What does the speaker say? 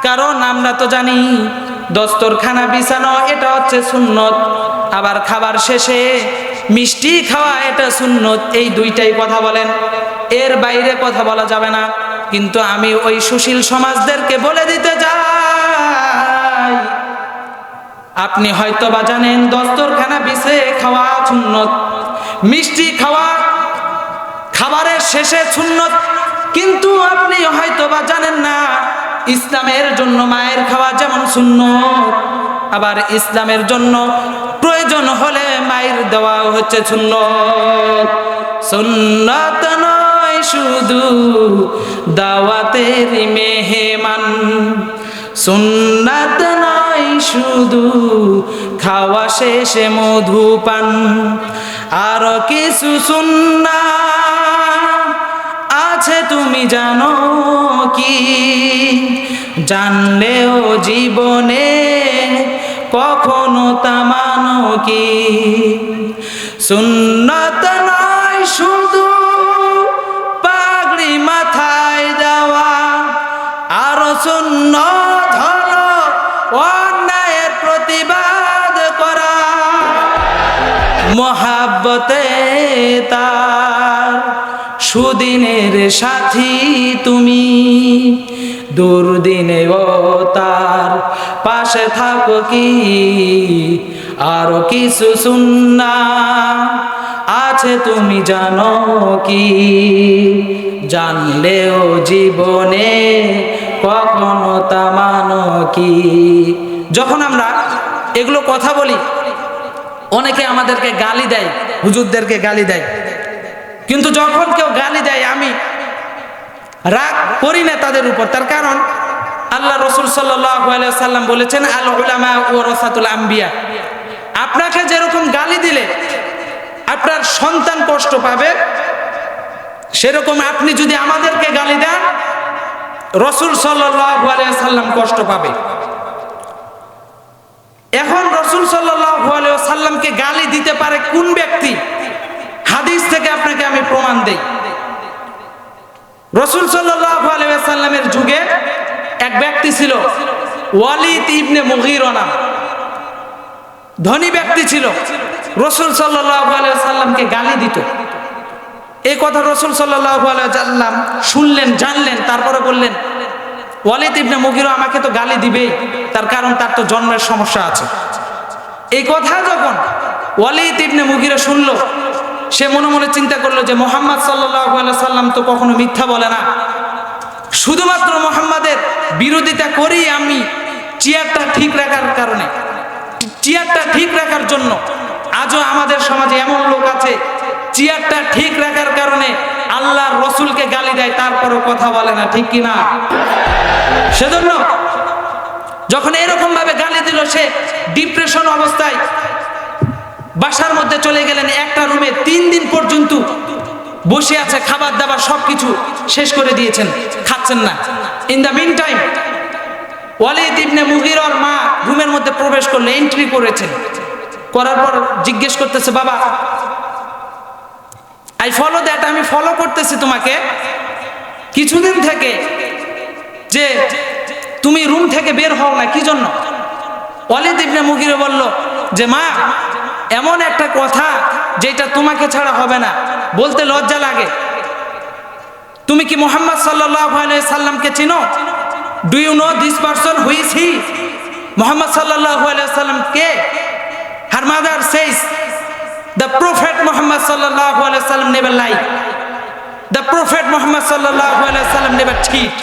কারণ আমরা তো জানি দস্তরখানা বিছানো এটা হচ্ছে সুন্নত, আবার খাবার শেষে মিষ্টি খাওয়া এটা সুন্নত। এই দুইটাই কথা বলেন, এর বাইরে কথা বলা যাবে না। কিন্তু আমি ওই সুশীল সমাজদেরকে বলে দিতে চাই, আপনি হয়তো বা জানেন দস্তরখানা বিছে খাওয়া সুন্নত, মিষ্টি খাওয়া খাবারের শেষে সুন্নত, কিন্তু আপনি হয়তো বা জানেন না ইসলামের জন্য মায়ের খাওয়া যেমন সুন্নত, আবার ইসলামের জন্য প্রয়োজন হলে মায়ের দেওয়া হচ্ছে সুন্নত। সুন্নত নয় শুধু দাওয়াতের মেহমান, সুন্নাত নয় শুধু খাওয়া শেষে মধুপান, আরো কিছু সুন্নাত আছে তুমি জানো কি? জানলেও জীবনে কখনো তা মানো কি? সুন্নাত নয় শুধু পাগড়ি মাথায় দেওয়া, আরো সুন্নাত হলো অন্যায়ের প্রতিবাদ করা, মহাব্বতে তার সুদিনের সাথী তুমি, দুর্দিনেও তার পাশে থাকো কি? আরো কিছু সুন্নাত আছে তুমি জানো কি? জানলেও জীবনে কখনো তা মানো কি? যখন আমরা এগুলো কথা বলি, অনেকে আমাদেরকে গালি দেয়, হুজুরদেরকে গালি দেয়, কিন্তু যখন কেউ গালি দেয় আমি রাগ করি না তাদের উপর। তার কারণ আল্লাহ রসুল সাল্লাল্লাহু আলাইহি ওয়াসাল্লাম বলেছেন, আল উলামা ওয়ারাসাতুল আম্বিয়া। আপনাকে যেরকম গালি দিলে আপনার সন্তান কষ্ট পাবে, সেরকম আপনি যদি আমাদেরকে গালি দেন রসুল সাল্লাল্লাহু আলাইহি ওয়াসাল্লাম কষ্ট পাবে। এখন রসুল সাল্লাল্লাহু আলাইহি ওয়াসাল্লামকে গালি দিতে পারে কোন ব্যক্তি? হাদিস থেকে আপনাকে আমি প্রমাণ দেই। রসুল সাল্লাল্লাহু আলাইহি ওয়াসাল্লামের যুগে এক ব্যক্তি ছিল, ওয়ালিদ ইবনে মুগীরা নাম, ধনী ব্যক্তি ছিল। রসুল সাল্লাল্লাহু আলাইহি ওয়াসাল্লামকে গালি দিত। এই কথা রসুল সাল্লাল্লাহু আলাইহি ওয়াসাল্লাম শুনলেন, জানলেন, তারপরে বললেন, ওয়ালিদ ইবনে মুগীরা আমাকে তো গালি দিবেই, তার কারণ তার তো জন্মের সমস্যা আছে। এই কথা যখন ওয়ালিদ ইবনে মুগীরা শুনলো, সে মনে মনে চিন্তা করলো যে মুহাম্মদ সাল্লাল্লাহু আলাইহি সাল্লাম তো কখনো মিথ্যা বলে না, শুধুমাত্র মুহাম্মাদের বিরোধিতা করি আমি চেয়ারটা ঠিক রাখার কারণে, চেয়ারটা ঠিক রাখার জন্য। আজও আমাদের সমাজে এমন লোক আছে চেয়ারটা ঠিক রাখার কারণে আল্লাহর রসুলকে গালি দেয়, তারপরও কথা বলে না, ঠিক কিনা? সেজন্য যখন এরকম ভাবে গালি দিল, সে ডিপ্রেশন অবস্থায় বাসার মধ্যে চলে গেলেন। একটা রুমে 3 দিন পর্যন্ত বসে আছে, খাবার দাবার সবকিছু শেষ করে দিয়েছেন, খাচ্ছেন না। In the meantime Walid ibn মুগীরার মা রুমের মধ্যে প্রবেশ করলে, এন্ট্রি করেছেন। করার পর জিজ্ঞেস করতেছে, বাবা আই ফলো দ্যাট, আমি ফলো করতেছি তোমাকে কিছুদিন থেকে, যে তুমি রুম থেকে বের হও না, কি জন্য? ওয়ালিদ ইবনে মুগীরা বলল যে মা, এমন একটা কথা যেটা তোমাকে ছাড়া হবে না, বলতে লজ্জা লাগে। তুমি কি মুহাম্মদ সাল্লাল্লাহু আলাইহি সাল্লামকে চিনো? Do you know this person who is he? Muhammad সাল্লাল্লাহু আলাইহি সাল্লাম কে? Her mother says the prophet Muhammad sallallahu alaihi wasallam never lied, the prophet Muhammad sallallahu alaihi wasallam never cheat.